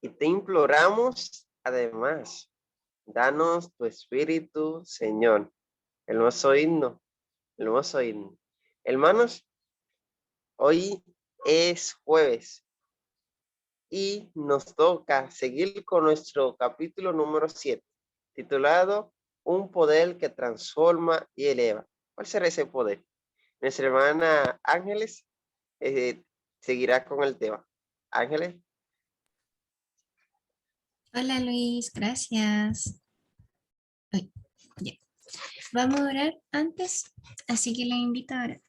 Y te imploramos, además, danos tu espíritu, Señor. Hermoso himno, hermoso himno. Hermanos, hoy es jueves y nos toca seguir con nuestro capítulo número 7, titulado Un poder que transforma y eleva. ¿Cuál será ese poder? Nuestra hermana Ángeles seguirá con el tema. Ángeles. Hola Luis, gracias. Ay, ya. Vamos a orar antes, así que le invito a orar.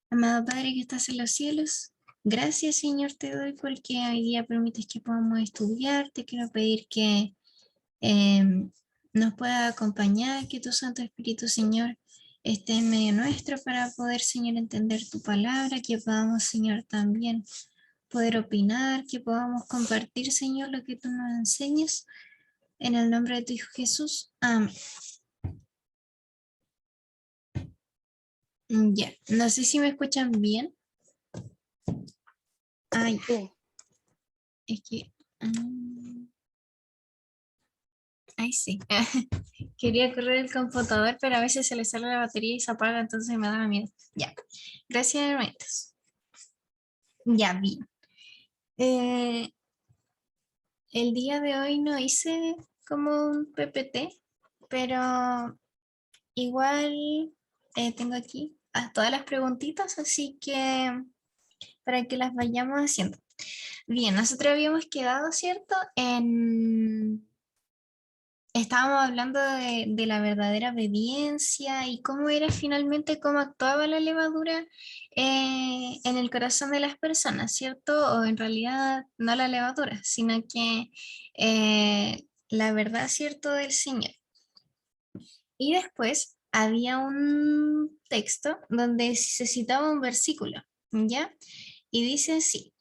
Amado Padre que estás en los cielos, gracias Señor te doy porque hoy día permites que podamos estudiar. Te quiero pedir que nos pueda acompañar, que tu Santo Espíritu Señor esté en medio nuestro para poder Señor entender tu palabra, que podamos Señor también poder opinar, que podamos compartir Señor lo que tú nos enseñas. En el nombre de tu Hijo Jesús. Amén. Ya, no sé si me escuchan bien. Ay, es que... Ay, sí. Quería correr el computador, pero a veces se le sale la batería y se apaga, entonces me daba miedo. Ya. Gracias, hermanitos. Ya, bien. El día de hoy no hice como un PPT, pero igual tengo aquí todas las preguntitas, así que para que las vayamos haciendo. Bien, nosotros habíamos quedado, ¿cierto? Estábamos hablando de la verdadera obediencia y cómo era finalmente, cómo actuaba la levadura en el corazón de las personas, ¿cierto? O en realidad no la levadura, sino que la verdad, ¿cierto? Del Señor. Y después había un texto donde se citaba un versículo, ¿ya? Y dice así: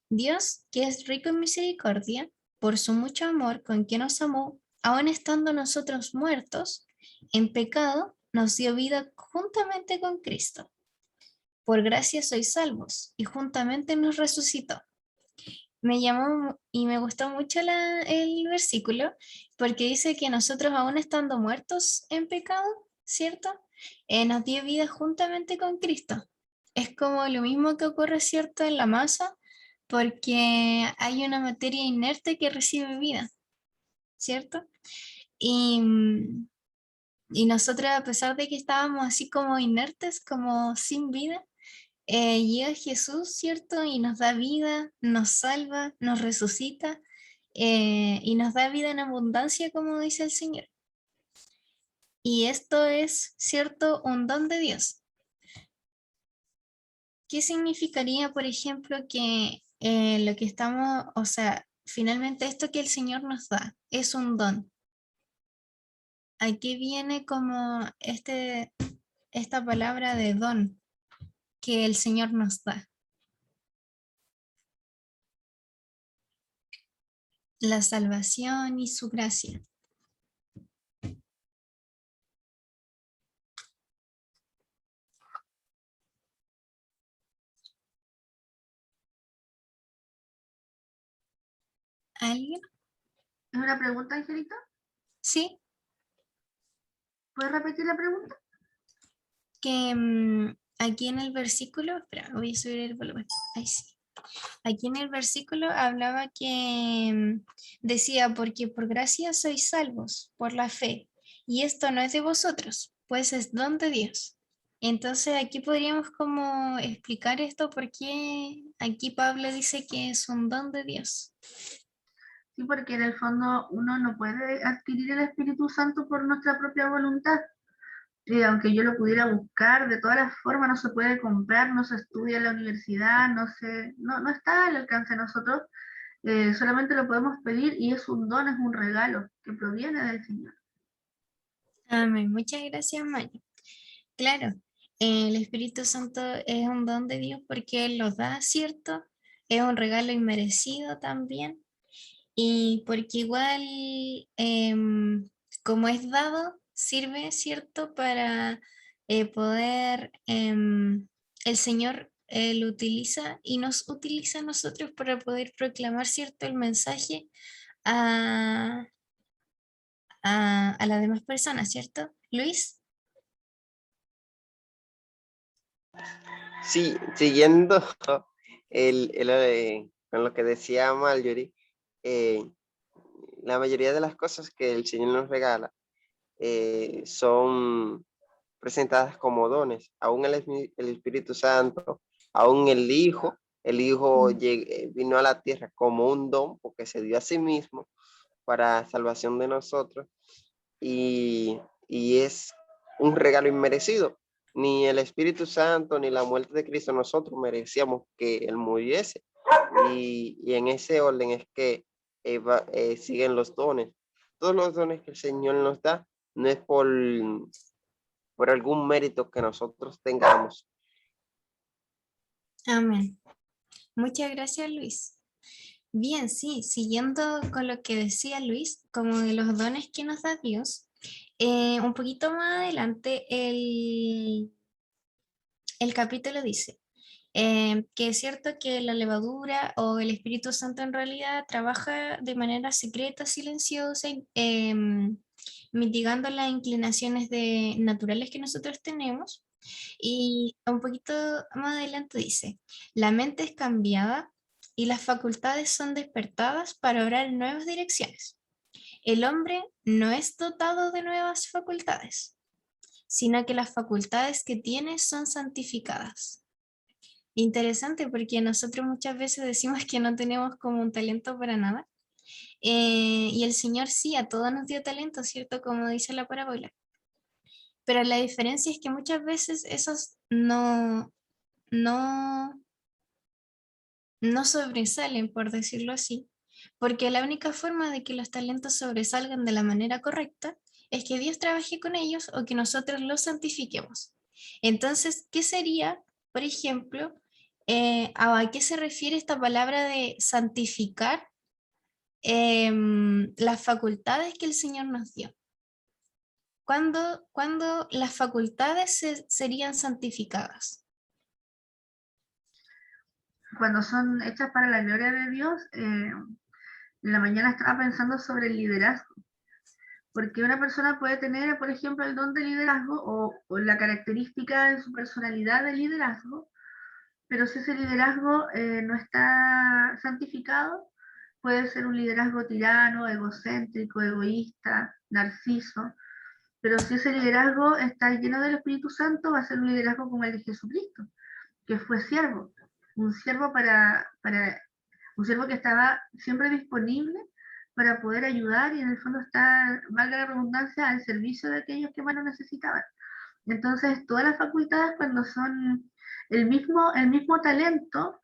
Dios, que es rico en misericordia, por su mucho amor con que nos amó, aun estando nosotros muertos en pecado, nos dio vida juntamente con Cristo. Por gracia sois salvos, y juntamente nos resucitó. Me llamó y me gustó mucho el versículo, porque dice que nosotros aún estando muertos en pecado, ¿cierto? Nos dio vida juntamente con Cristo. Es como lo mismo que ocurre, ¿cierto?, en la masa, porque hay una materia inerte que recibe vida, ¿cierto? Y, y nosotros, a pesar de que estábamos así como inertes, como sin vida, llega Jesús, ¿cierto? Y nos da vida, nos salva, nos resucita y nos da vida en abundancia, como dice el Señor. Y esto es, ¿cierto?, un don de Dios. ¿Qué significaría, por ejemplo, que lo que estamos, o sea, finalmente esto que el Señor nos da es un don? Aquí viene como esta palabra de don que el Señor nos da. La salvación y su gracia. ¿Alguien? ¿Es una pregunta, Angelita? Sí. ¿Puedes repetir la pregunta? Que aquí en el versículo, espera, voy a subir el volumen. Ahí sí. Aquí en el versículo hablaba que decía, porque por gracia sois salvos por la fe, y esto no es de vosotros, pues es don de Dios. Entonces aquí podríamos como explicar esto, porque aquí Pablo dice que es un don de Dios. Sí, porque en el fondo uno no puede adquirir el Espíritu Santo por nuestra propia voluntad. Aunque yo lo pudiera buscar, de todas las formas no se puede comprar, no se estudia en la universidad, no está al alcance de nosotros, solamente lo podemos pedir y es un don, es un regalo que proviene del Señor. Amén. Muchas gracias, Mari. Claro, el Espíritu Santo es un don de Dios porque Él lo da, ¿cierto? Es un regalo inmerecido también. Y porque igual, como es dado, sirve, ¿cierto? Para poder el Señor Él utiliza y nos utiliza a nosotros para poder proclamar, ¿cierto?, el mensaje a, a las demás personas, ¿cierto? Luis. Sí, siguiendo con lo que decía Marjorie, la mayoría de las cosas que el Señor nos regala son presentadas como dones. Aún el Espíritu Santo, aún el Hijo vino a la tierra como un don porque se dio a sí mismo para salvación de nosotros y es un regalo inmerecido. Ni el Espíritu Santo ni la muerte de Cristo nosotros merecíamos que Él muriese. Y en ese orden es que siguen los dones. Todos los dones que el Señor nos da no es por algún mérito que nosotros tengamos. Amén. Muchas gracias, Luis. Bien, sí, siguiendo con lo que decía Luis, como de los dones que nos da Dios, un poquito más adelante el capítulo dice que es cierto que la levadura o el Espíritu Santo en realidad trabaja de manera secreta, silenciosa, mitigando las inclinaciones naturales que nosotros tenemos. Y un poquito más adelante dice, la mente es cambiada y las facultades son despertadas para obrar en nuevas direcciones. El hombre no es dotado de nuevas facultades, sino que las facultades que tiene son santificadas. Interesante porque nosotros muchas veces decimos que no tenemos como un talento para nada. Y el Señor sí, a todos nos dio talento, ¿cierto? Como dice la parábola. Pero la diferencia es que muchas veces esos no, no sobresalen, por decirlo así, porque la única forma de que los talentos sobresalgan de la manera correcta es que Dios trabaje con ellos o que nosotros los santifiquemos. Entonces, ¿qué sería, por ejemplo, a qué se refiere esta palabra de santificar las facultades que el Señor nos dio? ¿Cuándo las facultades serían santificadas? Cuando son hechas para la gloria de Dios, en la mañana estaba pensando sobre el liderazgo, porque una persona puede tener, por ejemplo, el don de liderazgo o la característica en su personalidad de liderazgo, pero si ese liderazgo no está santificado, puede ser un liderazgo tirano, egocéntrico, egoísta, narciso, pero si ese liderazgo está lleno del Espíritu Santo, va a ser un liderazgo como el de Jesucristo, que fue siervo, un siervo un siervo que estaba siempre disponible para poder ayudar y en el fondo está, valga la redundancia, al servicio de aquellos que más lo necesitaban. Entonces, todas las facultades cuando son el mismo talento,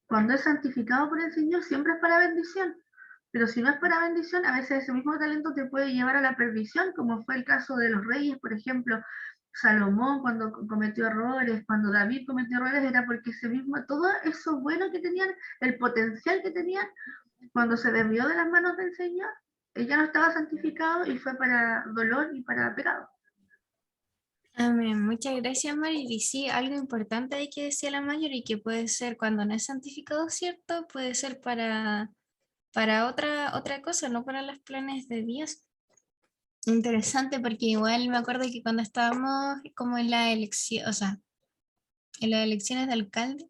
cuando es santificado por el Señor, siempre es para bendición. Pero si no es para bendición, a veces ese mismo talento te puede llevar a la perdición, como fue el caso de los reyes, por ejemplo, Salomón cuando cometió errores, cuando David cometió errores, era porque ese mismo, todo eso bueno que tenían, el potencial que tenían, cuando se desvió de las manos del Señor, ya no estaba santificado y fue para dolor y para pecado. Amén. Muchas gracias, Mari. Y sí, algo importante hay que decir a la mayor y que puede ser cuando no es santificado, ¿cierto? Puede ser para otra cosa, no para los planes de Dios. Interesante porque igual me acuerdo que cuando estábamos como en la elección, o sea, en las elecciones de alcalde,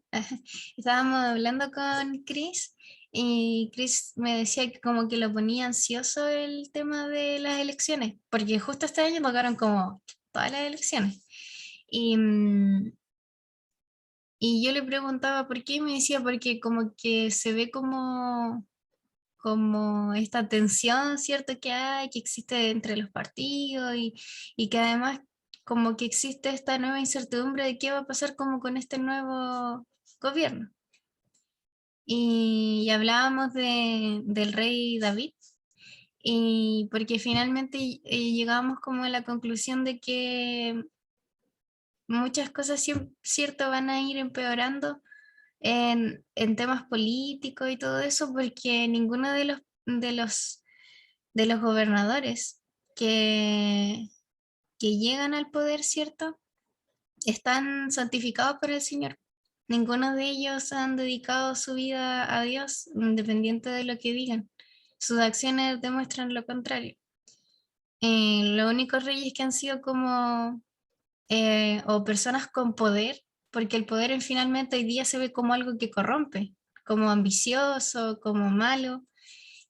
estábamos hablando con Chris y Chris me decía que como que lo ponía ansioso el tema de las elecciones, porque justo este año tocaron como todas las elecciones. Y, y yo le preguntaba por qué y me decía porque como que se ve como esta tensión, ¿cierto? Que hay, que existe entre los partidos y que además como que existe esta nueva incertidumbre de qué va a pasar como con este nuevo gobierno. Y hablábamos del rey David, y porque finalmente llegamos como a la conclusión de que muchas cosas, cierto, van a ir empeorando en temas políticos y todo eso, porque ninguno de los gobernadores que llegan al poder, ¿cierto? Están santificados por el Señor. Ninguno de ellos han dedicado su vida a Dios, independiente de lo que digan. Sus acciones demuestran lo contrario. Los únicos reyes que han sido como, o personas con poder, porque el poder finalmente hoy día se ve como algo que corrompe, como ambicioso, como malo,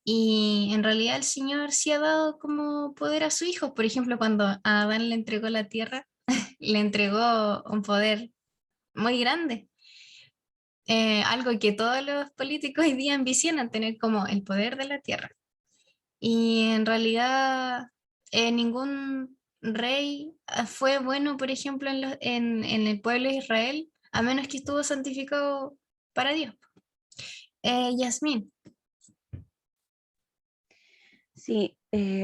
y en realidad el Señor sí ha dado como poder a su hijo. Por ejemplo, cuando a Adán le entregó la tierra, le entregó un poder muy grande. Algo que todos los políticos hoy día ambicionan, tener como el poder de la tierra. Y en realidad ningún rey fue bueno, por ejemplo, en el pueblo de Israel, a menos que estuvo santificado para Dios. Yasmín. Sí,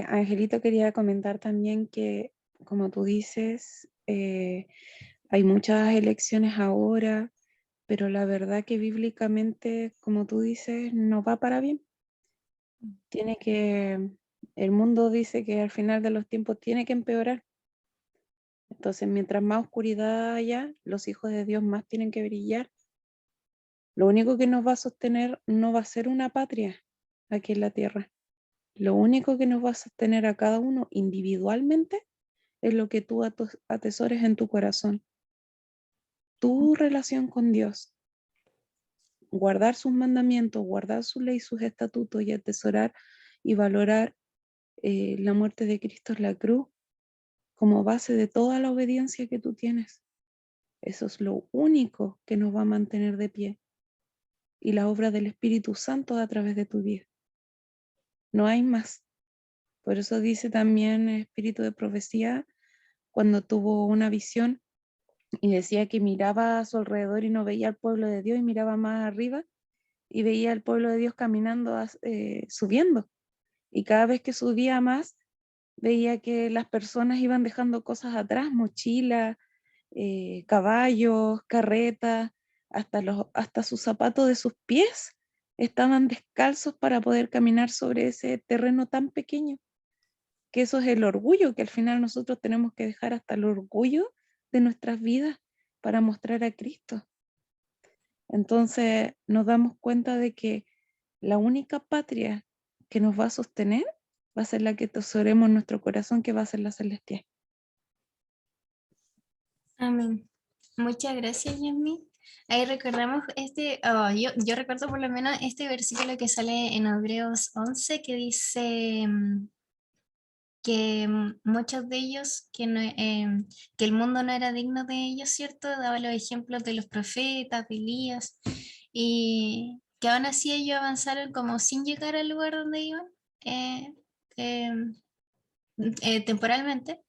Angelito quería comentar también que, como tú dices, hay muchas elecciones ahora, pero la verdad que bíblicamente, como tú dices, no va para bien. El mundo dice que al final de los tiempos tiene que empeorar. Entonces, mientras más oscuridad haya, los hijos de Dios más tienen que brillar. Lo único que nos va a sostener no va a ser una patria aquí en la tierra. Lo único que nos va a sostener a cada uno individualmente es lo que tú atesores en tu corazón. Tu relación con Dios. Guardar sus mandamientos, guardar su ley, sus estatutos y atesorar y valorar la muerte de Cristo en la cruz como base de toda la obediencia que tú tienes. Eso es lo único que nos va a mantener de pie. Y la obra del Espíritu Santo a través de tu vida. No hay más. Por eso dice también el Espíritu de Profecía, cuando tuvo una visión y decía que miraba a su alrededor y no veía al pueblo de Dios y miraba más arriba y veía al pueblo de Dios caminando, subiendo. Y cada vez que subía más, veía que las personas iban dejando cosas atrás, mochilas, caballos, carretas, hasta sus zapatos de sus pies estaban descalzos para poder caminar sobre ese terreno tan pequeño. Que eso es el orgullo, que al final nosotros tenemos que dejar hasta el orgullo de nuestras vidas para mostrar a Cristo. Entonces nos damos cuenta de que la única patria que nos va a sostener va a ser la que atesoremos en nuestro corazón, que va a ser la celestial. Amén. Muchas gracias, Yasmín. Ahí recordamos yo recuerdo por lo menos este versículo que sale en Hebreos 11 que dice que muchos de ellos, que el mundo no era digno de ellos, ¿cierto? Daba los ejemplos de los profetas, de Elías, y que aún así ellos avanzaron como sin llegar al lugar donde iban eh, em, temporalmente,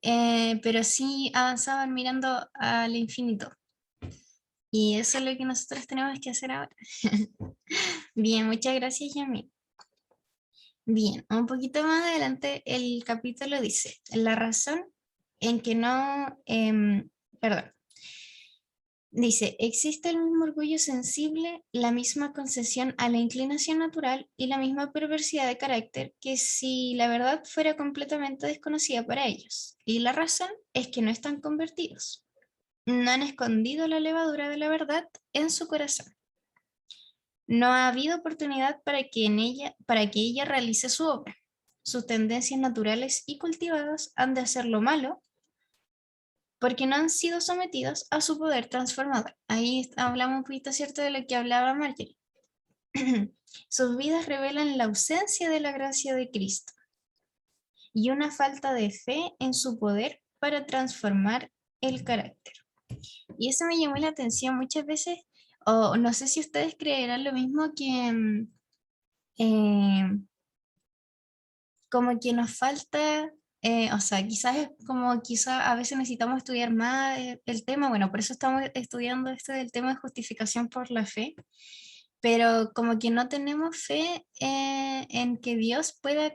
pero sí avanzaban mirando al infinito. Y eso es lo que nosotros tenemos que hacer ahora. Bien, muchas gracias, Yami. Bien, un poquito más adelante el capítulo dice, la razón en que no, perdón, dice, existe el mismo orgullo sensible, la misma concesión a la inclinación natural y la misma perversidad de carácter que si la verdad fuera completamente desconocida para ellos. Y la razón es que no están convertidos. No han escondido la levadura de la verdad en su corazón. No ha habido oportunidad para que ella realice su obra. Sus tendencias naturales y cultivadas han de hacer lo malo porque no han sido sometidas a su poder transformador. Ahí hablamos un poquito, ¿cierto?, de lo que hablaba Marjorie. Sus vidas revelan la ausencia de la gracia de Cristo y una falta de fe en su poder para transformar el carácter. Y eso me llamó la atención muchas veces, o no sé si ustedes creerán lo mismo que eh, como que nos falta, o sea, quizás es como quizás a veces necesitamos estudiar más el tema, bueno, por eso estamos estudiando esto del tema de justificación por la fe, pero como que no tenemos fe en que Dios pueda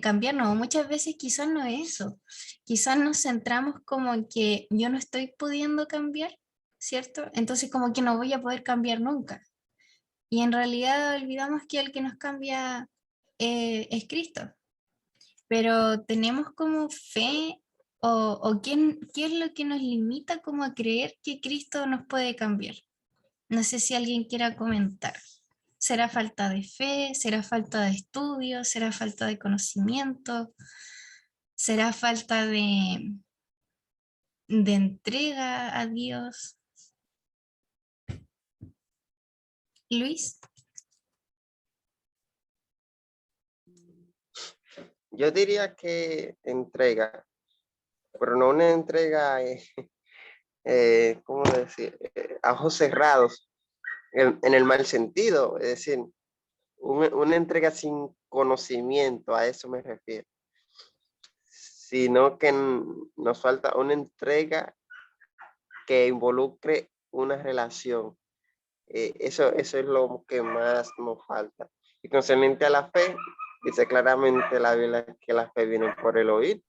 cambiarnos, o muchas veces quizás no es eso, quizás nos centramos como en que yo no estoy pudiendo cambiar, ¿cierto? Entonces como que no voy a poder cambiar nunca. Y en realidad olvidamos que el que nos cambia es Cristo, pero tenemos como fe o qué es lo que nos limita como a creer que Cristo nos puede cambiar. No sé si alguien quiera comentar. ¿Será falta de fe? ¿Será falta de estudio? ¿Será falta de conocimiento? ¿Será falta de entrega a Dios? Luis. Yo diría que entrega, pero no una entrega, ¿cómo decir? A ojos cerrados, en el mal sentido, es decir, una entrega sin conocimiento, a eso me refiero, sino que nos falta una entrega que involucre una relación. Eso es lo que más nos falta. Y concerniente a la fe, dice claramente la Biblia que la fe viene por el oír,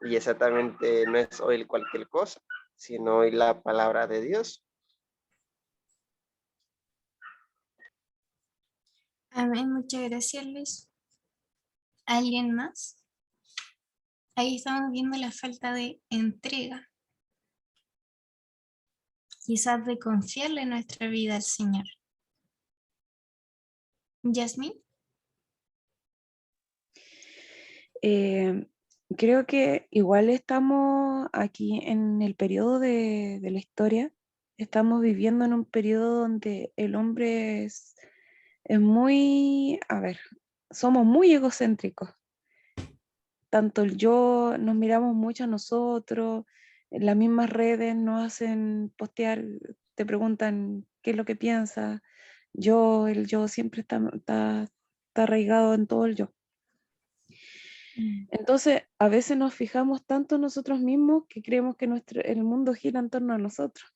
y exactamente no es oír cualquier cosa, sino oír la palabra de Dios. Amén, muchas gracias, Luis. ¿Alguien más? Ahí estamos viendo la falta de entrega, quizás de confiarle nuestra vida al Señor. Yasmín. Creo que igual estamos aquí en el periodo de la historia, estamos viviendo en un periodo donde el hombre es muy, a ver, somos muy egocéntricos. Tanto el yo, nos miramos mucho a nosotros, en las mismas redes nos hacen postear, te preguntan qué es lo que piensas. El yo siempre está arraigado en todo el yo. Entonces, a veces nos fijamos tanto en nosotros mismos que creemos que el mundo gira en torno a nosotros.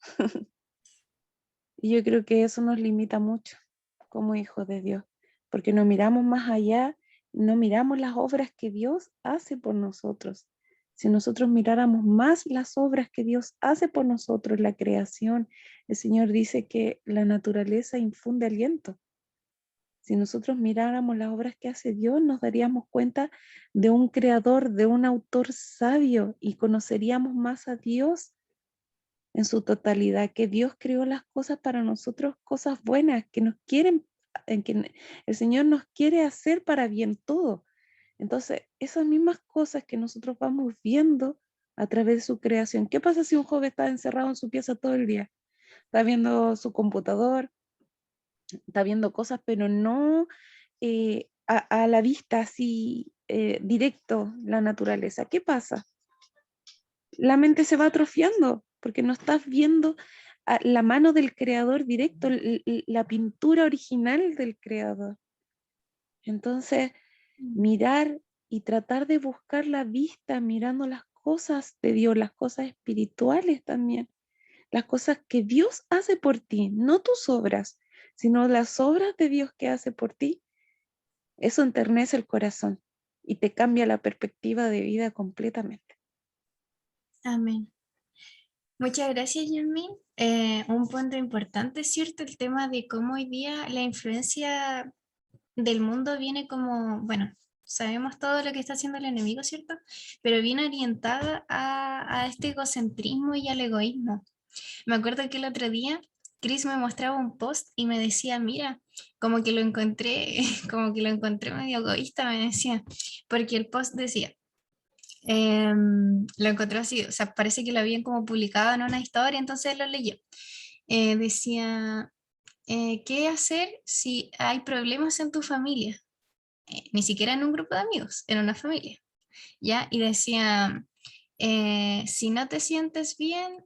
Y yo creo que eso nos limita mucho como hijos de Dios, porque no miramos más allá, no miramos las obras que Dios hace por nosotros. Si nosotros miráramos más las obras que Dios hace por nosotros, la creación, el Señor dice que la naturaleza infunde aliento. Si nosotros miráramos las obras que hace Dios, nos daríamos cuenta de un creador, de un autor sabio, y conoceríamos más a Dios en su totalidad, que Dios creó las cosas para nosotros, cosas buenas, que nos quieren, en que el Señor nos quiere hacer para bien todo. Entonces, esas mismas cosas que nosotros vamos viendo a través de su creación. ¿Qué pasa si un joven está encerrado en su pieza todo el día? Está viendo su computador, está viendo cosas, pero no a la vista así directo la naturaleza. ¿Qué pasa? La mente se va atrofiando porque no estás viendo la mano del creador directo, la pintura original del creador. Entonces, mirar y tratar de buscar la vista mirando las cosas de Dios, las cosas espirituales también, las cosas que Dios hace por ti, no tus obras, sino las obras de Dios que hace por ti. Eso enternece el corazón y te cambia la perspectiva de vida completamente. Amén. Muchas gracias, Yasmín. Un punto importante, ¿cierto? El tema de cómo hoy día la influencia del mundo viene como, bueno, sabemos todo lo que está haciendo el enemigo, ¿cierto? Pero viene orientada a este egocentrismo y al egoísmo. Me acuerdo que el otro día Chris me mostraba un post y me decía, mira, como que lo encontré, como que lo encontré medio egoísta, me decía, porque el post decía, lo encontré así, o sea, parece que lo habían como publicado en una historia, entonces lo leyó. Decía, ¿qué hacer si hay problemas en tu familia? Ni siquiera en un grupo de amigos, en una familia, ¿ya? Y decía, si no te sientes bien,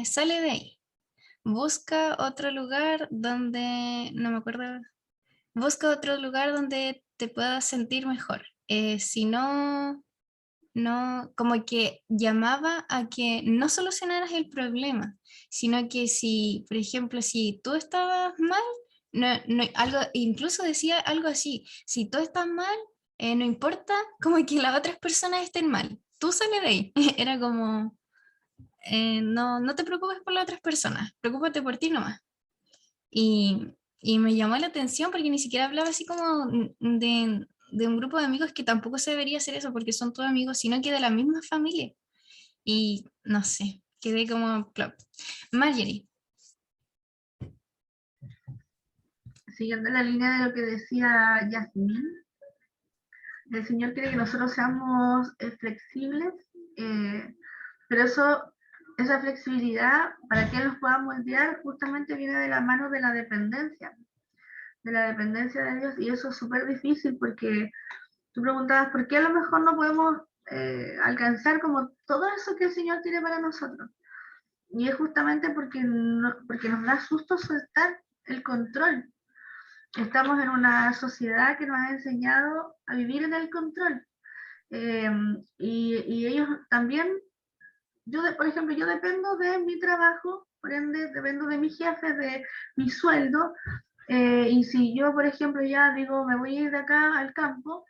sale de ahí. Busca otro lugar donde, no me acuerdo, busca otro lugar donde te puedas sentir mejor. Si no, no, como que llamaba a que no solucionaras el problema, sino que si, por ejemplo, si tú estabas mal, algo, incluso decía algo así, si tú estás mal, no importa como que las otras personas estén mal, tú sales de ahí. Era como, no te preocupes por las otras personas, preocúpate por ti nomás. Y, y me llamó la atención porque ni siquiera hablaba así como de un grupo de amigos, que tampoco se debería hacer eso porque son todos amigos, sino que de la misma familia. Y no sé, quedé como plop. Marjorie. siguiendo la línea de lo que decía Yasmín, el Señor quiere que nosotros seamos flexibles, pero esa flexibilidad, para que Él nos pueda moldear, justamente viene de la mano de la dependencia de Dios, y eso es súper difícil porque tú preguntabas por qué a lo mejor no podemos alcanzar como todo eso que el Señor tiene para nosotros. Y es justamente porque nos da susto soltar el control. Estamos en una sociedad que nos ha enseñado a vivir en el control. Y ellos también, por ejemplo, yo dependo de mi trabajo, por ende, dependo de mi jefe, de mi sueldo. Y si yo, por ejemplo, ya digo, me voy a ir de acá al campo,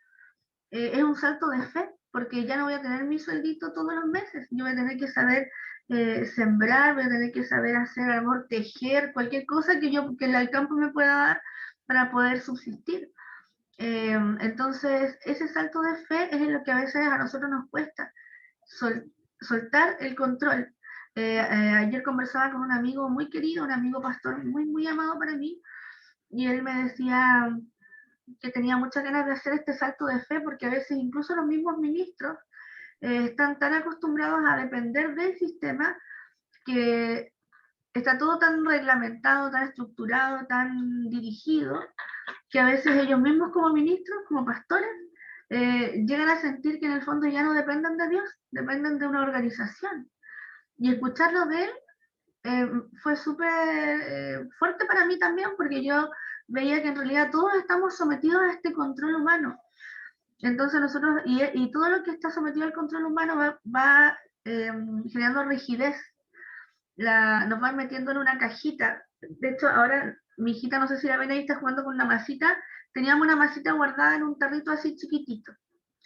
es un salto de fe, porque ya no voy a tener mi sueldito todos los meses. Yo voy a tener que saber sembrar, voy a tener que saber hacer, amor, tejer, cualquier cosa que el campo me pueda dar para poder subsistir. Entonces, ese salto de fe es lo que a veces a nosotros nos cuesta, soltar el control. Ayer conversaba con un amigo muy querido, un amigo pastor muy, muy amado para mí, y él me decía que tenía muchas ganas de hacer este salto de fe, porque a veces incluso los mismos ministros están tan acostumbrados a depender del sistema que está todo tan reglamentado, tan estructurado, tan dirigido, que a veces ellos mismos como ministros, como pastores, llegan a sentir que en el fondo ya no dependen de Dios, dependen de una organización. Y escucharlo de él fue súper fuerte para mí también, porque yo veía que en realidad todos estamos sometidos a este control humano. Entonces nosotros, y todo lo que está sometido al control humano va generando rigidez, nos van metiendo en una cajita. De hecho, ahora mi hijita, no sé si la ven ahí, está jugando con una masita. Teníamos una masita guardada en un tarrito así chiquitito.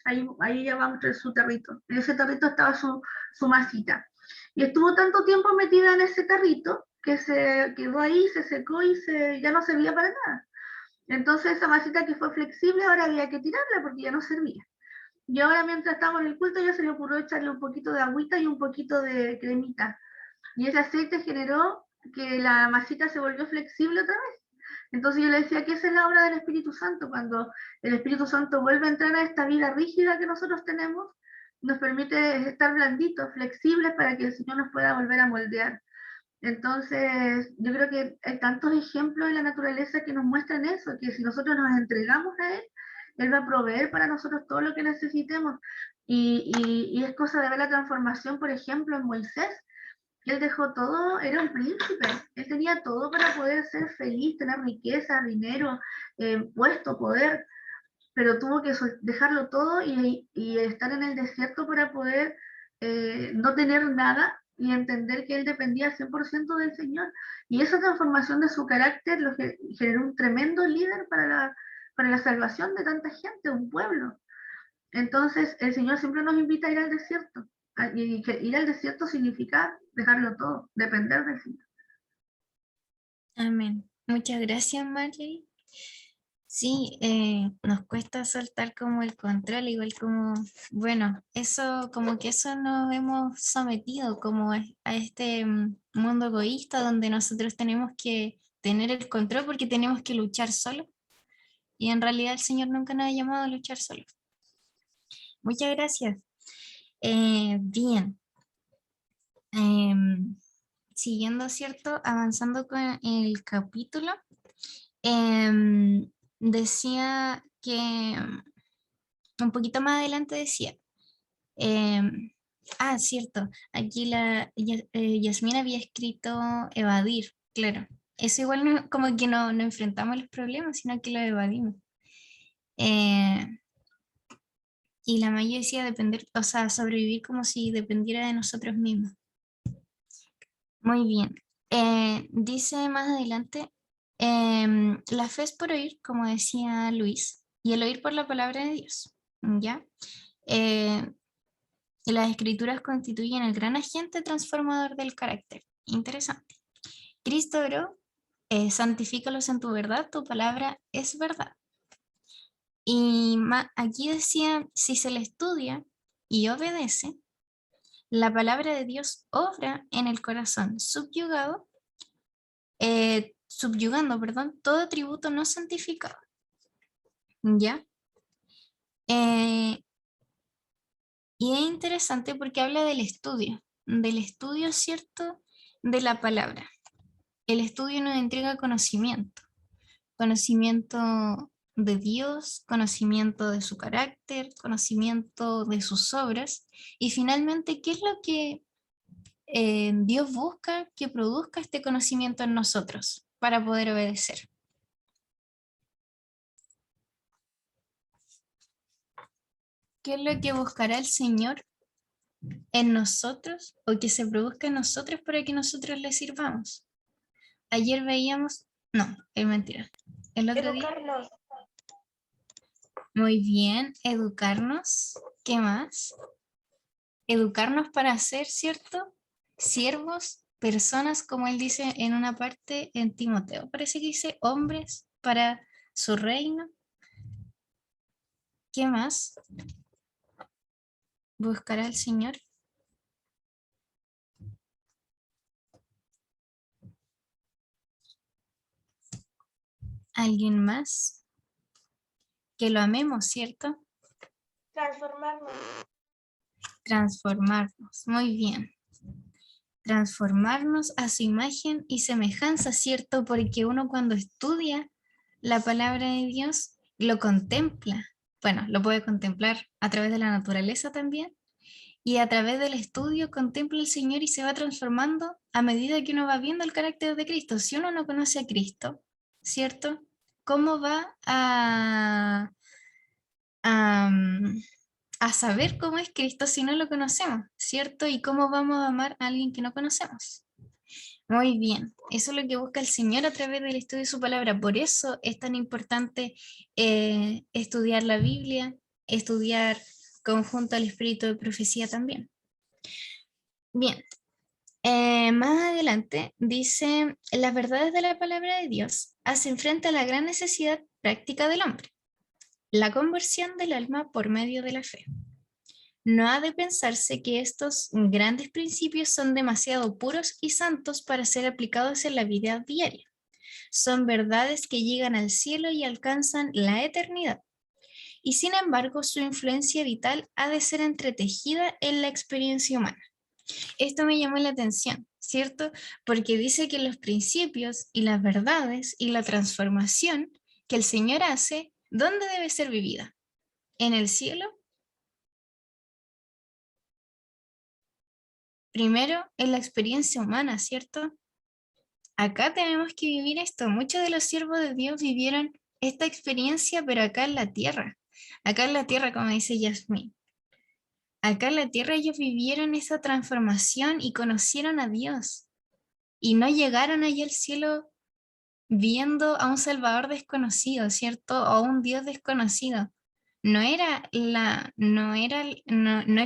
Ahí ella va a mostrar su tarrito. En ese tarrito estaba su masita. Y estuvo tanto tiempo metida en ese tarrito que se quedó ahí, se secó y ya no servía para nada. Entonces esa masita que fue flexible ahora había que tirarla porque ya no servía. Y ahora mientras estábamos en el culto ya se le ocurrió echarle un poquito de agüita y un poquito de cremita. Y ese aceite generó que la masita se volvió flexible otra vez. Entonces yo le decía que esa es la obra del Espíritu Santo, cuando el Espíritu Santo vuelve a entrar a esta vida rígida que nosotros tenemos, nos permite estar blanditos, flexibles, para que el Señor nos pueda volver a moldear. Entonces, yo creo que hay tantos ejemplos en la naturaleza que nos muestran eso, que si nosotros nos entregamos a Él, Él va a proveer para nosotros todo lo que necesitemos. Y es cosa de ver la transformación, por ejemplo, en Moisés. Él dejó todo, era un príncipe, él tenía todo para poder ser feliz, tener riqueza, dinero, puesto, poder, pero tuvo que dejarlo todo y estar en el desierto para poder no tener nada y entender que él dependía 100% del Señor. Y esa transformación de su carácter lo generó un tremendo líder para la salvación de tanta gente, un pueblo. Entonces, el Señor siempre nos invita a ir al desierto. Y que ir al desierto significa dejarlo todo, depender del Señor. Amén. Muchas gracias, Marjorie. Sí, nos cuesta soltar como el control, igual como, bueno, eso como que eso nos hemos sometido como a este mundo egoísta donde nosotros tenemos que tener el control porque tenemos que luchar solos. Y en realidad el Señor nunca nos ha llamado a luchar solos. Muchas gracias. Bien. Siguiendo, ¿cierto? Avanzando con el capítulo. Decía que un poquito más adelante decía, cierto, aquí Yasmín había escrito evadir, claro, eso igual no, como que no enfrentamos los problemas, sino que lo evadimos. Y la Maya decía depender, o sea, sobrevivir como si dependiera de nosotros mismos. Muy bien. Dice más adelante, la fe es por oír, como decía Luis, y el oír por la palabra de Dios, ¿ya? Las escrituras constituyen el gran agente transformador del carácter. Interesante. Cristo oró, santifícalos en tu verdad, tu palabra es verdad. Y aquí decía, si se le estudia y obedece, la palabra de Dios obra en el corazón subyugado, subyugando, perdón, todo atributo no santificado. ¿Ya? Y es interesante porque habla del estudio, ¿cierto? De la palabra. El estudio nos entrega conocimiento de Dios, conocimiento de su carácter, conocimiento de sus obras, y finalmente, ¿qué es lo que Dios busca? Que produzca este conocimiento en nosotros para poder obedecer. ¿Qué es lo que buscará el Señor en nosotros o que se produzca en nosotros para que nosotros le sirvamos? Ayer veíamos, no, es mentira. El otro día, Educarnos. muy bien, educarnos. ¿Qué más? Educarnos para ser, ¿cierto? Siervos, personas, como él dice en una parte en Timoteo. Parece que dice hombres para su reino. ¿Qué más? ¿Buscará el Señor? ¿Alguien más? Que lo amemos, ¿cierto? Transformarnos. Transformarnos, muy bien. Transformarnos a su imagen y semejanza, ¿cierto? Porque uno cuando estudia la palabra de Dios lo contempla. Bueno, lo puede contemplar a través de la naturaleza también. Y a través del estudio contempla al Señor y se va transformando a medida que uno va viendo el carácter de Cristo. Si uno no conoce a Cristo, ¿cierto? ¿Cómo va a, a saber cómo es Cristo si no lo conocemos, ¿cierto? ¿Y cómo vamos a amar a alguien que no conocemos? Muy bien, eso es lo que busca el Señor a través del estudio de su palabra. Por eso es tan importante estudiar la Biblia, estudiar conjunto al espíritu de profecía también. Bien, más adelante dice, las verdades de la palabra de Dios hacen frente a la gran necesidad práctica del hombre, la conversión del alma por medio de la fe. No ha de pensarse que estos grandes principios son demasiado puros y santos para ser aplicados en la vida diaria. Son verdades que llegan al cielo y alcanzan la eternidad. Y sin embargo, su influencia vital ha de ser entretejida en la experiencia humana. Esto me llamó la atención, ¿cierto? Porque dice que los principios y las verdades y la transformación que el Señor hace, ¿dónde debe ser vivida? ¿En el cielo? Primero, en la experiencia humana, ¿cierto? Acá tenemos que vivir esto. Muchos de los siervos de Dios vivieron esta experiencia, pero acá en la tierra. Acá en la tierra, como dice Yasmín. Acá en la tierra ellos vivieron esa transformación y conocieron a Dios. Y no llegaron allá al cielo viendo a un Salvador desconocido, ¿cierto? O a un Dios desconocido. No es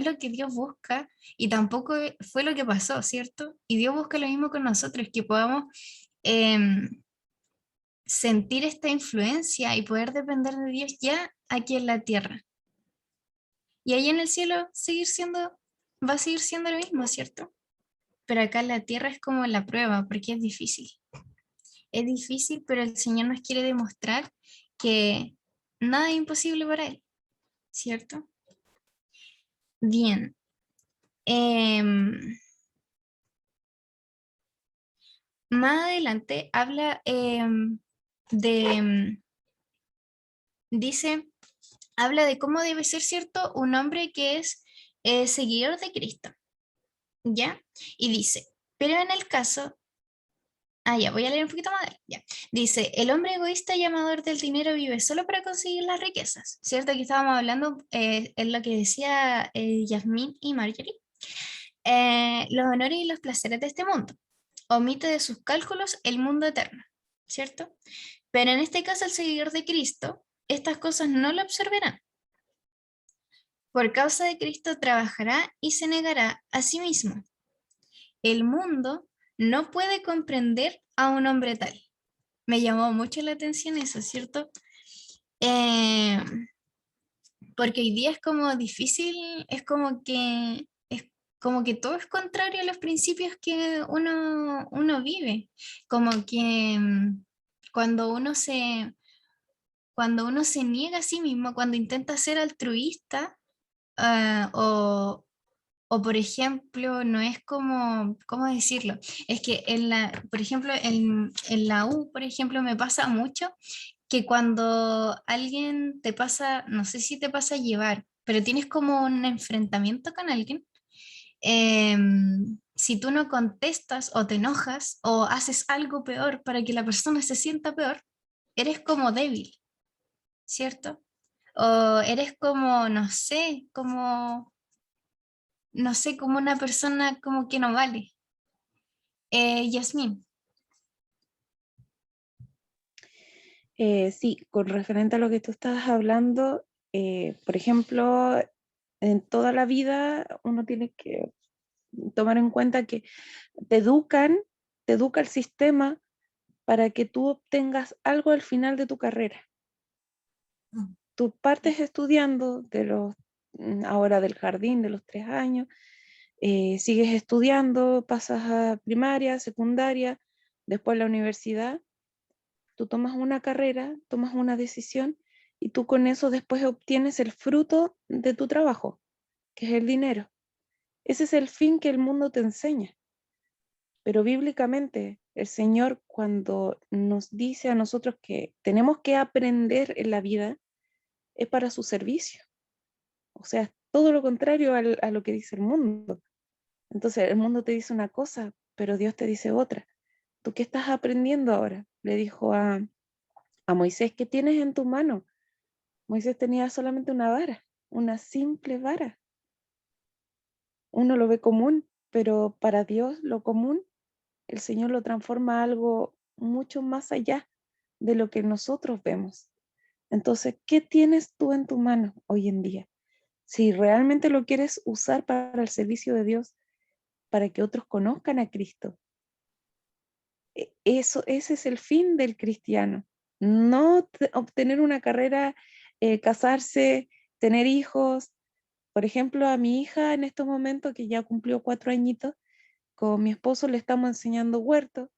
lo que Dios busca y tampoco fue lo que pasó, ¿cierto? Y Dios busca lo mismo con nosotros, que podamos sentir esta influencia y poder depender de Dios ya aquí en la tierra. Y ahí en el cielo va a seguir siendo lo mismo, ¿cierto? Pero acá en la tierra es como la prueba, porque es difícil. Es difícil, pero el Señor nos quiere demostrar que nada es imposible para Él, ¿cierto? Bien. Más adelante habla dice, habla de cómo debe ser, ¿cierto? Un hombre que es seguidor de Cristo, ¿ya? Y dice, pero en el caso, ya, voy a leer un poquito más, ya. Dice, el hombre egoísta y amador del dinero vive solo para conseguir las riquezas, ¿cierto? Aquí estábamos hablando, en lo que decía Yasmín y Marjorie, los honores y los placeres de este mundo. Omite de sus cálculos el mundo eterno, ¿cierto? Pero en este caso el seguidor de Cristo, estas cosas no lo absorberán. Por causa de Cristo trabajará y se negará a sí mismo. El mundo no puede comprender a un hombre tal. Me llamó mucho la atención eso, ¿cierto? Porque hoy día es como difícil, es como que como que todo es contrario a los principios que uno vive. Como que cuando cuando uno se niega a sí mismo, cuando intenta ser altruista, ah, o por ejemplo, no es como, ¿cómo decirlo? Es que por ejemplo, en la U, por ejemplo, me pasa mucho que cuando alguien te pasa, no sé si te pasa a llevar, pero tienes como un enfrentamiento con alguien, si tú no contestas o te enojas o haces algo peor para que la persona se sienta peor, eres como débil, ¿cierto? O eres como, no sé, como una persona como que no vale. Yasmín. Sí, con referente a lo que tú estabas hablando, por ejemplo, en toda la vida uno tiene que tomar en cuenta que te educa el sistema para que tú obtengas algo al final de tu carrera. Tú partes estudiando ahora del jardín de los 3 años, sigues estudiando, pasas a primaria, secundaria, después la universidad, tú tomas una carrera, tomas una decisión y tú con eso después obtienes el fruto de tu trabajo, que es el dinero. Ese es el fin que el mundo te enseña. Pero bíblicamente el Señor cuando nos dice a nosotros que tenemos que aprender en la vida es para su servicio. O sea, es todo lo contrario a lo que dice el mundo. Entonces el mundo te dice una cosa, pero Dios te dice otra. ¿Tú qué estás aprendiendo ahora? Le dijo a Moisés, ¿qué tienes en tu mano? Moisés tenía solamente una vara, una simple vara. Uno lo ve común, pero para Dios lo común, el Señor lo transforma a algo mucho más allá de lo que nosotros vemos. Entonces, ¿qué tienes tú en tu mano hoy en día? Si realmente lo quieres usar para el servicio de Dios, para que otros conozcan a Cristo, ese es el fin del cristiano. No obtener una carrera, casarse, tener hijos. Por ejemplo, a mi hija en estos momentos, que ya cumplió 4 añitos, con mi esposo le estamos enseñando huerto,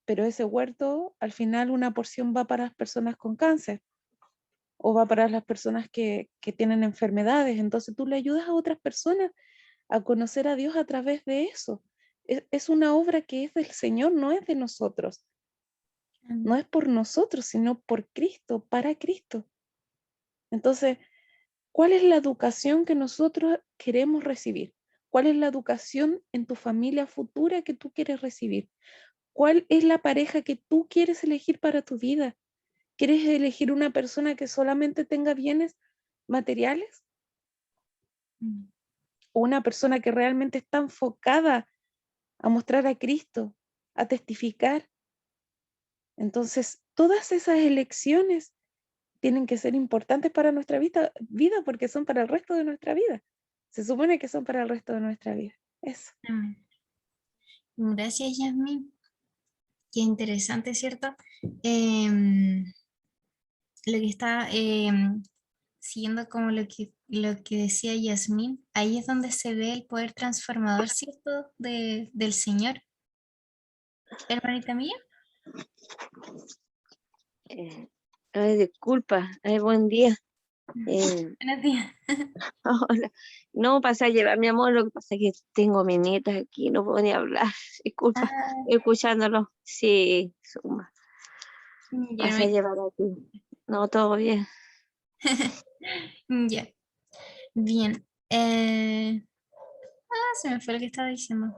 pero ese huerto al final una porción va para las personas con cáncer o va para las personas que tienen enfermedades. Entonces tú le ayudas a otras personas a conocer a Dios a través de eso. Es una obra que es del Señor, no es de nosotros. No es por nosotros, sino por Cristo, para Cristo. Entonces, ¿cuál es la educación que nosotros queremos recibir? ¿Cuál es la educación en tu familia futura que tú quieres recibir? ¿Cuál es la pareja que tú quieres elegir para tu vida? ¿Quieres elegir una persona que solamente tenga bienes materiales? ¿O una persona que realmente está enfocada a mostrar a Cristo, a testificar? Entonces, todas esas elecciones tienen que ser importantes para nuestra vida porque son para el resto de nuestra vida. Se supone que son para el resto de nuestra vida. Eso. Gracias, Yasmín. Qué interesante, ¿cierto? Em, lo que está siguiendo como lo que decía Yasmín, ahí es donde se ve el poder transformador, ¿cierto? Del Señor. Hermanita mía. Ay, disculpa, buen día. Buenos días. Hola. No, pasé a llevar mi amor, lo que pasa es que tengo a mis nietas aquí, no puedo ni hablar. Disculpa, Ah, escuchándolo. Sí, suma. ya, Pasé a llevar aquí. No, todo bien. ya, bien. Se me fue lo que estaba diciendo.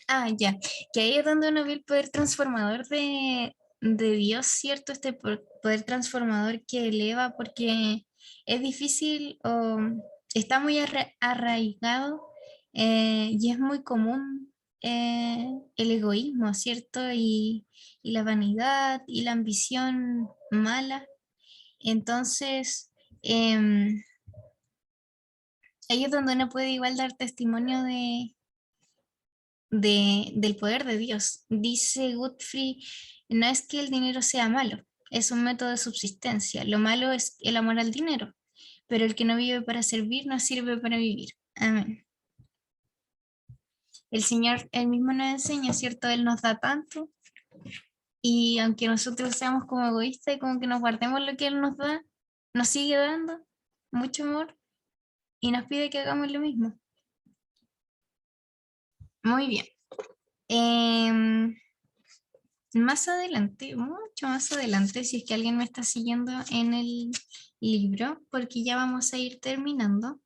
Ah, ya, que ahí es donde uno ve el poder transformador de Dios, ¿cierto? Este poder transformador que eleva porque es difícil o está muy arraigado, y es muy común, el egoísmo, ¿cierto? Y la vanidad y la ambición mala. Entonces, ahí es donde uno puede igual dar testimonio del poder de Dios. Dice Godfrey, no es que el dinero sea malo, es un método de subsistencia. Lo malo es el amor al dinero, pero el que no vive para servir no sirve para vivir. Amén. El Señor, Él mismo nos enseña, ¿cierto? Él nos da tanto y aunque nosotros seamos como egoístas y como que nos guardemos lo que Él nos da, nos sigue dando mucho amor y nos pide que hagamos lo mismo. Muy bien. Más adelante, mucho más adelante, si es que alguien me está siguiendo en el libro, porque ya vamos a ir terminando.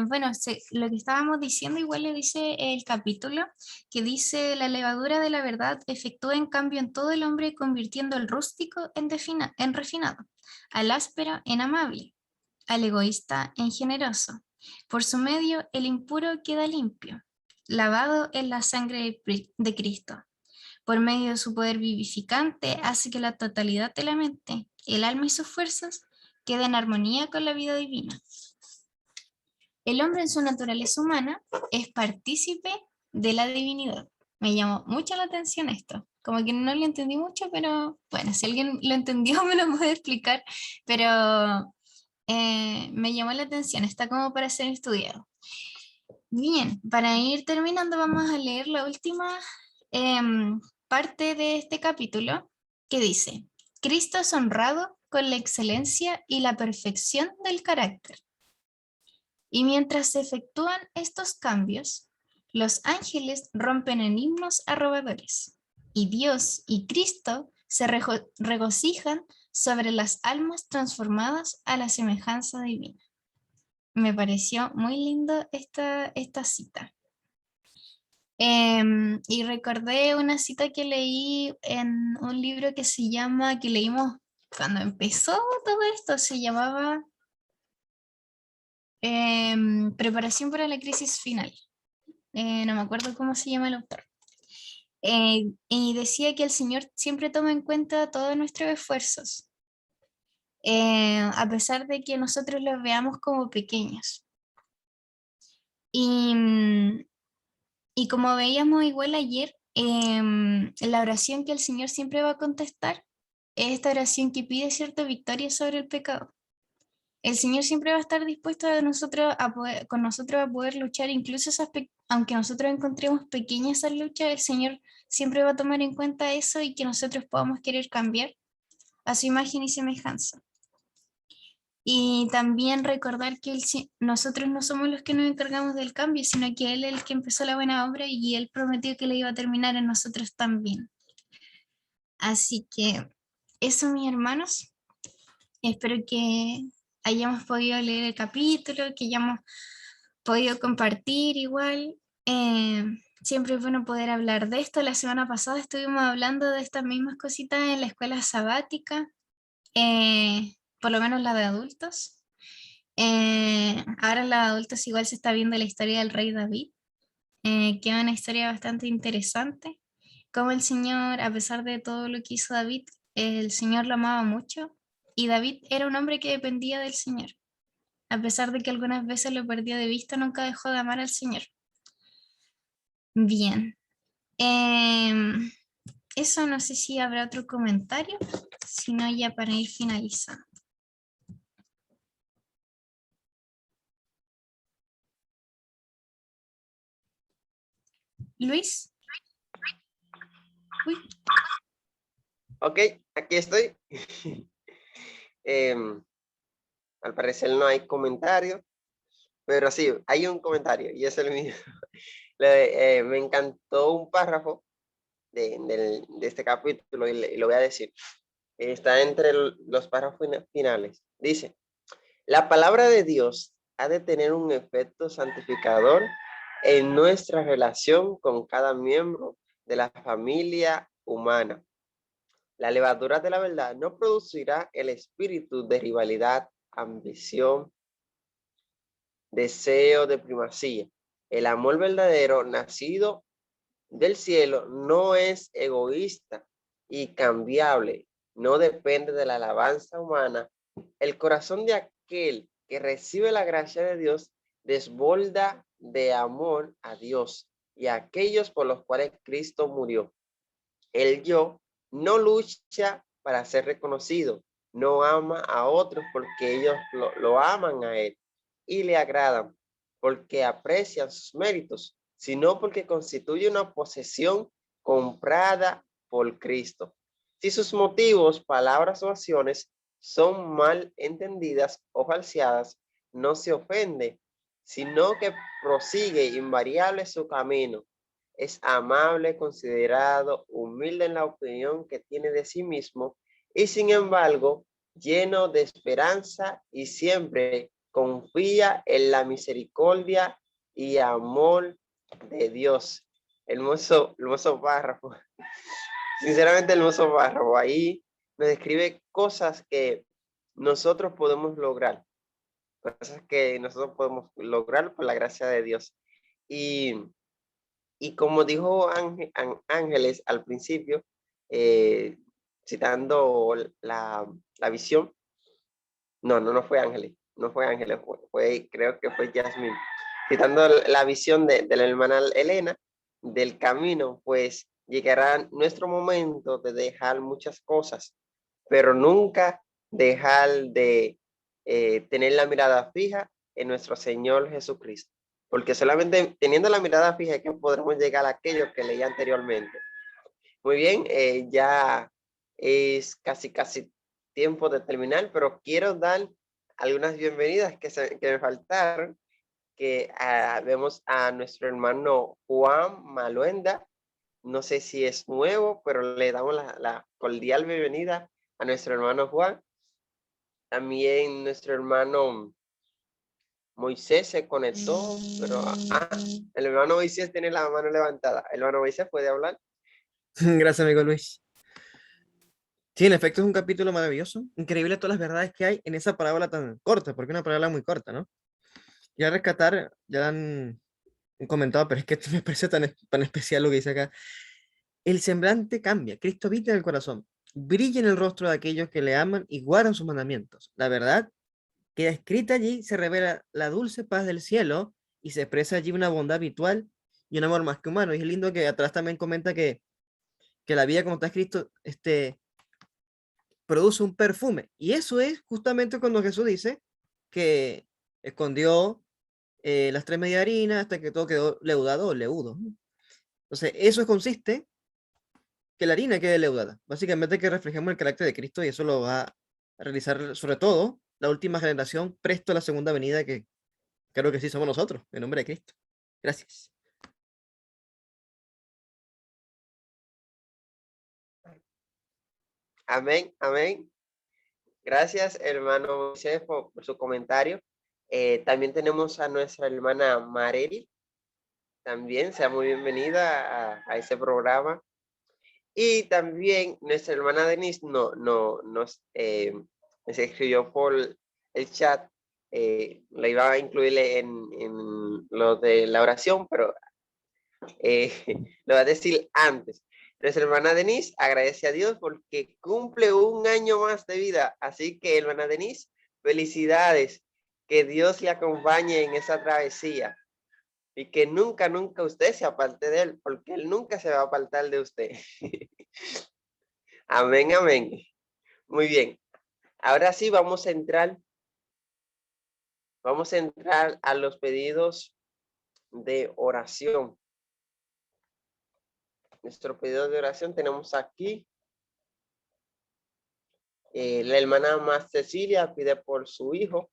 Bueno, lo que estábamos diciendo igual le dice el capítulo, que dice: la levadura de la verdad efectúa en cambio en todo el hombre, convirtiendo al rústico en refinado, al áspero en amable, al egoísta en generoso. Por su medio el impuro queda limpio, lavado en la sangre de Cristo. Por medio de su poder vivificante hace que la totalidad de la mente, el alma y sus fuerzas queden en armonía con la vida divina. El hombre en su naturaleza humana es partícipe de la divinidad. Me llamó mucho la atención esto. Como que no lo entendí mucho, pero bueno, si alguien lo entendió me lo puede explicar, pero me llamó la atención, está como para ser estudiado. Bien, para ir terminando vamos a leer la última parte de este capítulo que dice: Cristo es honrado con la excelencia y la perfección del carácter. Y mientras se efectúan estos cambios, los ángeles rompen en himnos arrobadores, y Dios y Cristo se regocijan sobre las almas transformadas a la semejanza divina. Me pareció muy lindo esta cita. Y recordé una cita que leí en un libro que leímos cuando empezó todo esto, se llamaba Preparación para la crisis final. No me acuerdo cómo se llama el autor. Y decía que el Señor siempre toma en cuenta todos nuestros esfuerzos, a pesar de que nosotros los veamos como pequeños. Y como veíamos igual ayer, la oración que el Señor siempre va a contestar es esta oración que pide cierta victoria sobre el pecado. El Señor siempre va a estar dispuesto con nosotros a poder luchar, incluso aunque nosotros encontremos pequeñas esas luchas, el Señor siempre va a tomar en cuenta eso y que nosotros podamos querer cambiar a su imagen y semejanza. Y también recordar que nosotros no somos los que nos encargamos del cambio, sino que Él es el que empezó la buena obra y Él prometió que la iba a terminar en nosotros también. Así que eso, mis hermanos, espero que hayamos podido leer el capítulo, que hayamos podido compartir igual. Siempre es bueno poder hablar de esto. La semana pasada estuvimos hablando de estas mismas cositas en la escuela sabática, por lo menos la de adultos. Ahora en la de adultos igual se está viendo la historia del rey David, que es una historia bastante interesante. Como el Señor, a pesar de todo lo que hizo David, el Señor lo amaba mucho y David era un hombre que dependía del Señor. A pesar de que algunas veces lo perdió de vista, nunca dejó de amar al Señor. Bien. Eso, no sé si habrá otro comentario, si no ya para ir finalizando. Luis. Uy. Ok, aquí estoy. Al parecer no hay comentario, pero sí, hay un comentario y es el mío. Me encantó un párrafo de este capítulo y lo voy a decir. Está entre los párrafos finales. Dice: la palabra de Dios ha de tener un efecto santificador en nuestra relación con cada miembro de la familia humana. La levadura de la verdad no producirá el espíritu de rivalidad, ambición, deseo de primacía. El amor verdadero, nacido del cielo, no es egoísta y cambiable, no depende de la alabanza humana. El corazón de aquel que recibe la gracia de Dios desborda de amor a Dios y a aquellos por los cuales Cristo murió. El yo no lucha para ser reconocido, no ama a otros porque ellos lo aman a él y le agradan, porque aprecian sus méritos. sino porque constituye una posesión comprada por Cristo. Si sus motivos, palabras o acciones son mal entendidas o falseadas, no se ofende, sino que prosigue invariable su camino. Es amable, considerado, humilde en la opinión que tiene de sí mismo y sin embargo lleno de esperanza y siempre confía en la misericordia y amor de Dios. Hermoso párrafo. Sinceramente, hermoso párrafo. Ahí nos describe cosas que nosotros podemos lograr. Cosas que nosotros podemos lograr por la gracia de Dios. Y como dijo Ángeles al principio, citando la visión, no fue Ángeles, creo que fue Yasmín, citando la visión de la hermana Elena del camino, pues llegará nuestro momento de dejar muchas cosas, pero nunca dejar de tener la mirada fija en nuestro Señor Jesucristo, porque solamente teniendo la mirada fija es que podremos llegar a aquello que leí anteriormente. Muy bien, ya es casi tiempo de terminar, pero quiero dar algunas bienvenidas que me faltaron, que vemos a nuestro hermano Juan Maluenda. No sé si es nuevo, pero le damos la cordial bienvenida a nuestro hermano Juan. También nuestro hermano Moisés se conectó, pero el hermano Moisés tiene la mano levantada. El hermano Moisés puede hablar. Gracias, amigo Luis. Sí, en efecto es un capítulo maravilloso, increíble todas las verdades que hay en esa parábola tan corta, porque es una parábola muy corta, ¿no? Ya rescatar, ya han comentado, pero es que me parece tan especial lo que dice acá. El semblante cambia, Cristo habita en el corazón, brilla en el rostro de aquellos que le aman y guardan sus mandamientos. La verdad queda escrita allí, se revela la dulce paz del cielo y se expresa allí una bondad habitual y un amor más que humano. Y es lindo que atrás también comenta que la vida, como está escrito, produce un perfume. Y eso es justamente cuando Jesús dice que escondió las 3 medias de harina hasta que todo quedó leudado o leudo. Entonces, eso consiste que la harina quede leudada. Básicamente que reflejemos el carácter de Cristo y eso lo va a realizar sobre todo la última generación presto a la segunda venida, que creo que sí somos nosotros, en nombre de Cristo. Gracias. Amén, amén. Gracias, hermano Moisés, por su comentario. También tenemos a nuestra hermana Marely. También sea muy bienvenida a ese programa. Y también nuestra hermana Denise nos escribió por el chat. La iba a incluirle en lo de la oración, pero lo va a decir antes. Nuestra hermana Denise agradece a Dios porque cumple un año más de vida. Así que, hermana Denise, felicidades. Que Dios le acompañe en esa travesía. Y que nunca usted se aparte de él, porque él nunca se va a apartar de usted. Amén, amén. Muy bien. Ahora sí vamos a entrar a los pedidos de oración. Nuestro pedido de oración tenemos aquí. La hermana más Cecilia pide por su hijo.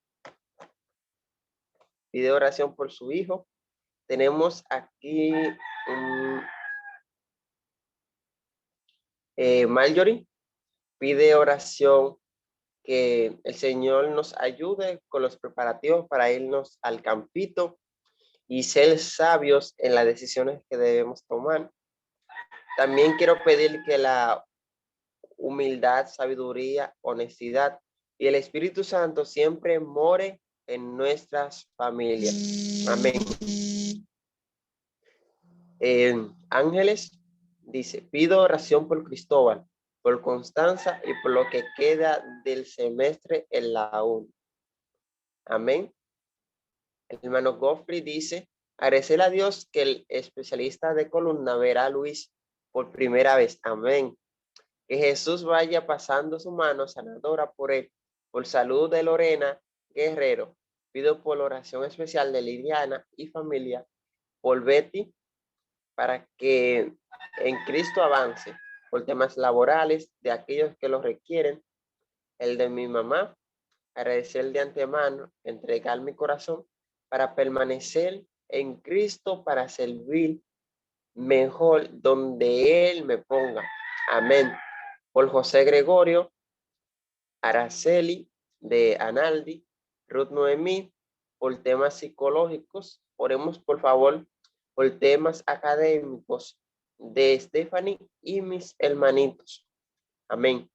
Pide oración por su hijo. Tenemos aquí Marjorie. Pide oración que el Señor nos ayude con los preparativos para irnos al campito y ser sabios en las decisiones que debemos tomar. También quiero pedir que la humildad, sabiduría, honestidad y el Espíritu Santo siempre more en nuestras familias. Amén. Ángeles dice, pido oración por Cristóbal, por Constanza y por lo que queda del semestre en la UN. Amén. El hermano Goffrey dice, agradecer a Dios que el especialista de columna verá a Luis por primera vez. Amén. Que Jesús vaya pasando su mano sanadora por él. Por salud de Lorena Guerrero. Pido por la oración especial de Liliana y familia. Por Betty, para que en Cristo avance por temas laborales de aquellos que lo requieren, el de mi mamá, agradecer de antemano, entregar mi corazón para permanecer en Cristo, para servir mejor donde Él me ponga. Amén. Por José Gregorio, Araceli de Analdi, Ruth Noemí, por temas psicológicos. Oremos, por favor, por temas académicos de Stephanie y mis hermanitos. Amén.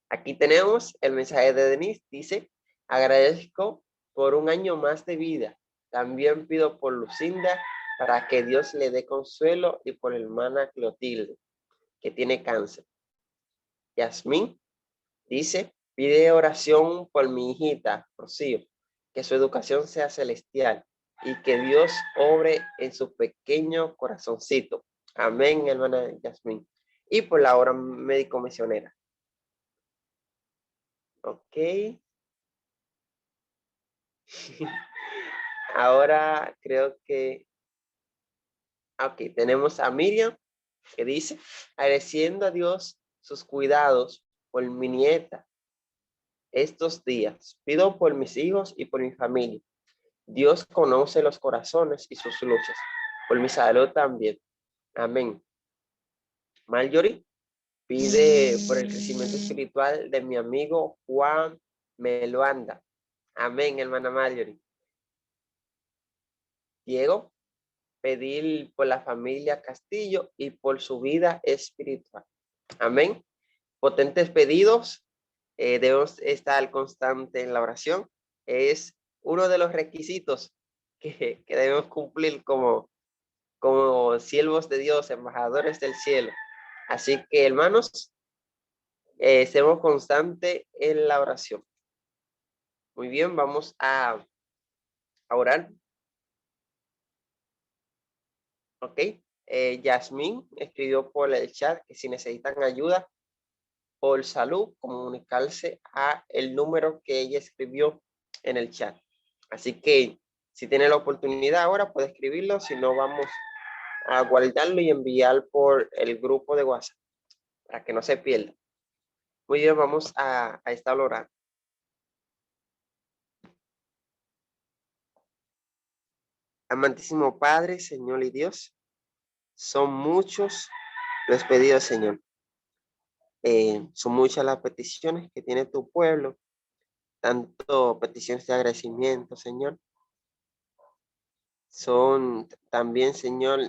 Aquí tenemos el mensaje de Denise. Dice, agradezco por un año más de vida. También pido por Lucinda para que Dios le dé consuelo y por la hermana Clotilde, que tiene cáncer. Yasmín dice, pide oración por mi hijita, Rocío, que su educación sea celestial y que Dios obre en su pequeño corazoncito. Amén, hermana Yasmín. Y por la hora médico misionera. Ok. Ahora creo que... Ok, tenemos a Miriam que dice, agradeciendo a Dios sus cuidados por mi nieta estos días. Pido por mis hijos y por mi familia. Dios conoce los corazones y sus luchas. Por mi salud también. Amén. Marjorie pide por el crecimiento espiritual de mi amigo Juan Meloanda. Amén, hermana Marjorie. Diego, pedir por la familia Castillo y por su vida espiritual. Amén. Potentes pedidos. Debemos estar constante en la oración. Es uno de los requisitos que debemos cumplir como siervos de Dios, embajadores del cielo. Así que, hermanos, seamos constantes en la oración. Muy bien, vamos a orar. Ok. Yasmín escribió por el chat que si necesitan ayuda por salud, comunicarse a el número que ella escribió en el chat. Así que si tiene la oportunidad ahora puede escribirlo, si no vamos a guardarlo y enviar por el grupo de WhatsApp para que no se pierda. Muy bien, vamos a estar orando. Amantísimo Padre, Señor y Dios, son muchos los pedidos, Señor. Son muchas las peticiones que tiene tu pueblo, tanto peticiones de agradecimiento, Señor. Son también, Señor,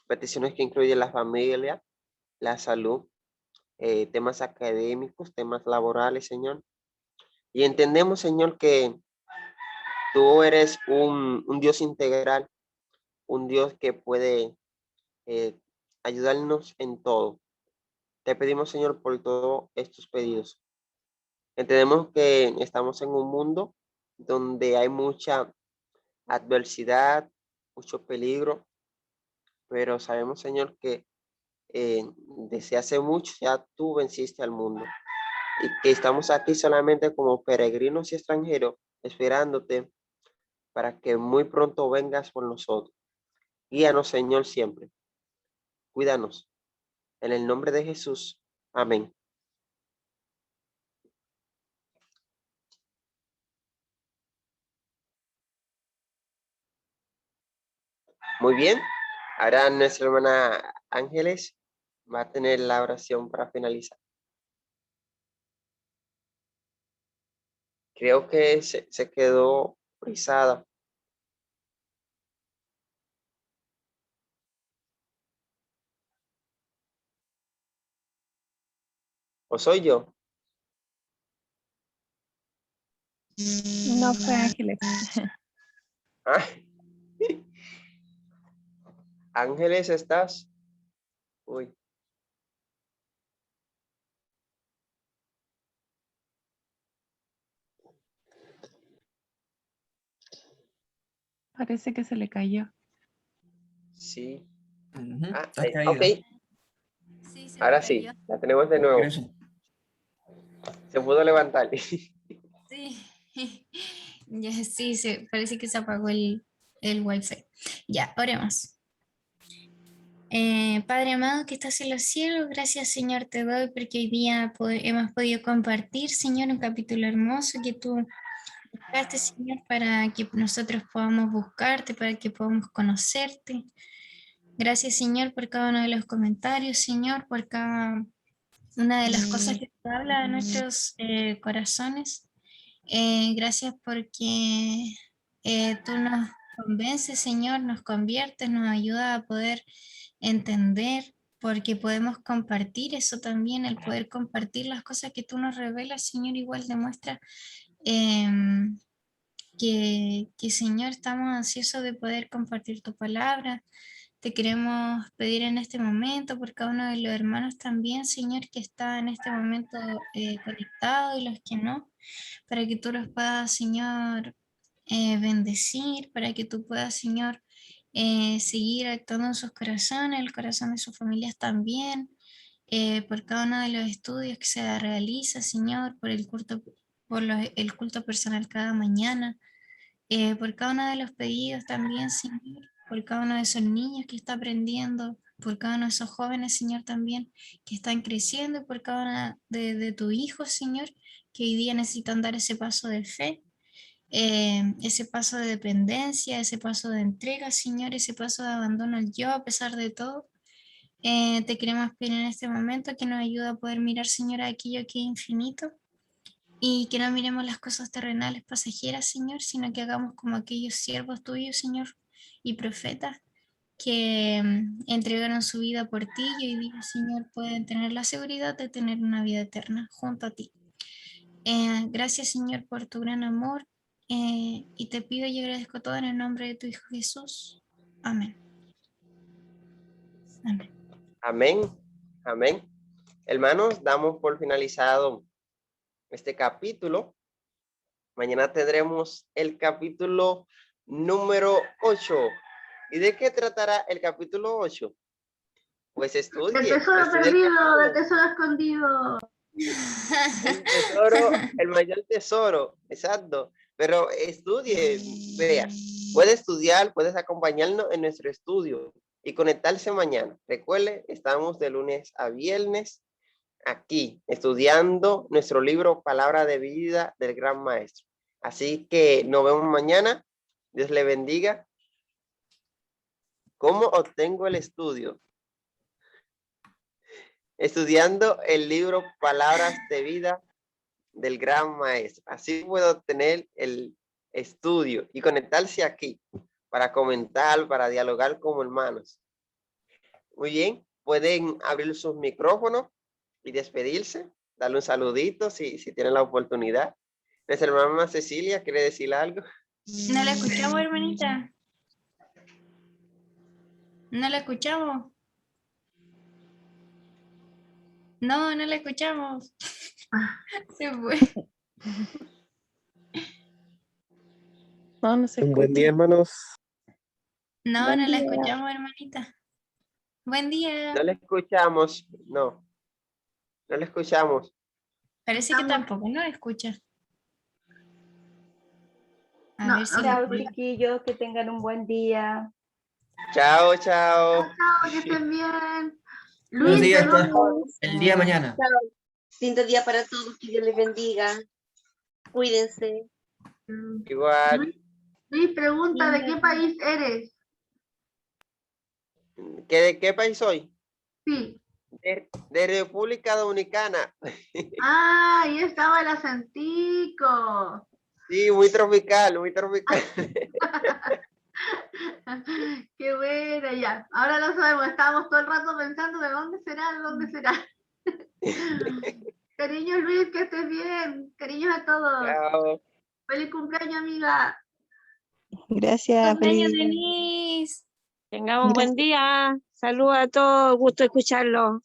peticiones que incluyen la familia, la salud, temas académicos, temas laborales, Señor. Y entendemos, Señor, que tú eres un Dios integral, un Dios que puede ayudarnos en todo. Te pedimos, Señor, por todos estos pedidos. Entendemos que estamos en un mundo donde hay mucha adversidad, mucho peligro, pero sabemos, Señor, que desde hace mucho ya tú venciste al mundo y que estamos aquí solamente como peregrinos y extranjeros esperándote para que muy pronto vengas por nosotros. Guíanos, Señor, siempre. Cuídanos. En el nombre de Jesús. Amén. Muy bien. Ahora nuestra hermana Ángeles va a tener la oración para finalizar. Creo que se quedó frisada. ¿O soy yo? No fue Ángeles. Ah. Ángeles, ¿estás? Uy. Parece que se le cayó. Sí. Está caído. Ok. Sí, se Ahora me sí, cayó. la tenemos de nuevo. Se pudo levantar. Sí. Ya, sí, parece que se apagó el wifi. Ya, oremos. Padre amado que estás en los cielos, gracias Señor te doy porque hoy día hemos podido compartir, Señor, un capítulo hermoso que tú buscaste, Señor, para que nosotros podamos buscarte, para que podamos conocerte. Gracias, Señor, por cada uno de los comentarios, Señor, por cada una de las cosas que tú hablas a nuestros corazones. Gracias porque tú nos convences, Señor, nos conviertes, nos ayuda a poder entender, porque podemos compartir eso también, el poder compartir las cosas que tú nos revelas, Señor, igual demuestra que, Señor, estamos ansiosos de poder compartir tu palabra. Te queremos pedir en este momento por cada uno de los hermanos también, Señor, que está en este momento conectado y los que no, para que tú los puedas, Señor, bendecir, para que tú puedas, Señor, seguir actuando en sus corazones, el corazón de sus familias también, por cada uno de los estudios que se realiza, Señor, por el culto, el culto personal cada mañana, por cada uno de los pedidos también, Señor, por cada uno de esos niños que está aprendiendo, por cada uno de esos jóvenes, Señor, también que están creciendo, y por cada uno de tus hijos, Señor, que hoy día necesitan dar ese paso de fe, ese paso de dependencia, ese paso de entrega, Señor, ese paso de abandono al yo a pesar de todo. Te queremos pedir en este momento que nos ayude a poder mirar, Señor, aquello que es infinito, y que no miremos las cosas terrenales pasajeras, Señor, sino que hagamos como aquellos siervos tuyos, Señor, y profetas que entregaron su vida por ti, y hoy día, Señor, pueden tener la seguridad de tener una vida eterna junto a ti. Gracias, Señor, por tu gran amor, y te pido y agradezco todo en el nombre de tu Hijo Jesús. Amén. Amén. Amén. Amén. Hermanos, damos por finalizado este capítulo. Mañana tendremos el capítulo número 8. ¿Y de qué tratará el capítulo 8? Pues estudie. Del tesoro estudie el perdido, capítulo. del tesoro escondido. El tesoro, el mayor tesoro, exacto. Pero estudie, vea, puede estudiar, puedes acompañarnos en nuestro estudio y conectarse mañana. Recuerde, estamos de lunes a viernes aquí estudiando nuestro libro Palabra de Vida del Gran Maestro. Así que nos vemos mañana. Dios le bendiga. ¿Cómo obtengo el estudio? Estudiando el libro Palabras de Vida del Gran Maestro. Así puedo obtener el estudio y conectarse aquí para comentar, para dialogar como hermanos. Muy bien, pueden abrir sus micrófonos y despedirse, darle un saludito si tienen la oportunidad. Nuestra hermana Cecilia, ¿quiere decir algo? No la escuchamos, hermanita. No la escuchamos. No, no la escuchamos. Se fue. No se Un buen día, escucha. hermanos. No, Buen no la día. escuchamos, hermanita. Buen día. No le escuchamos, no le escuchamos. Parece que tampoco no la escucha. A No, ver si no, lo Chao, chiquillos, que tengan un buen día. Chao, chao. chao, que estén bien. Buenos Luis, días, perdón. hasta el día de mañana. Lindo día para todos, que Dios les bendiga. Cuídense. Igual. Luis, pregunta, ¿de qué país eres? ¿De qué país soy? Sí. De República Dominicana. Ah, ahí estaba el acentico. Sí, muy tropical, muy tropical. Qué buena, ya. Ahora lo sabemos, estábamos todo el rato pensando de dónde será, de dónde será. Cariños, Luis, que estés bien. Cariños a todos. Chao. Feliz cumpleaños, amiga. Gracias, cumpleaños, feliz día. Denise. Tengan un buen día. Saludos a todos. Gusto escucharlos.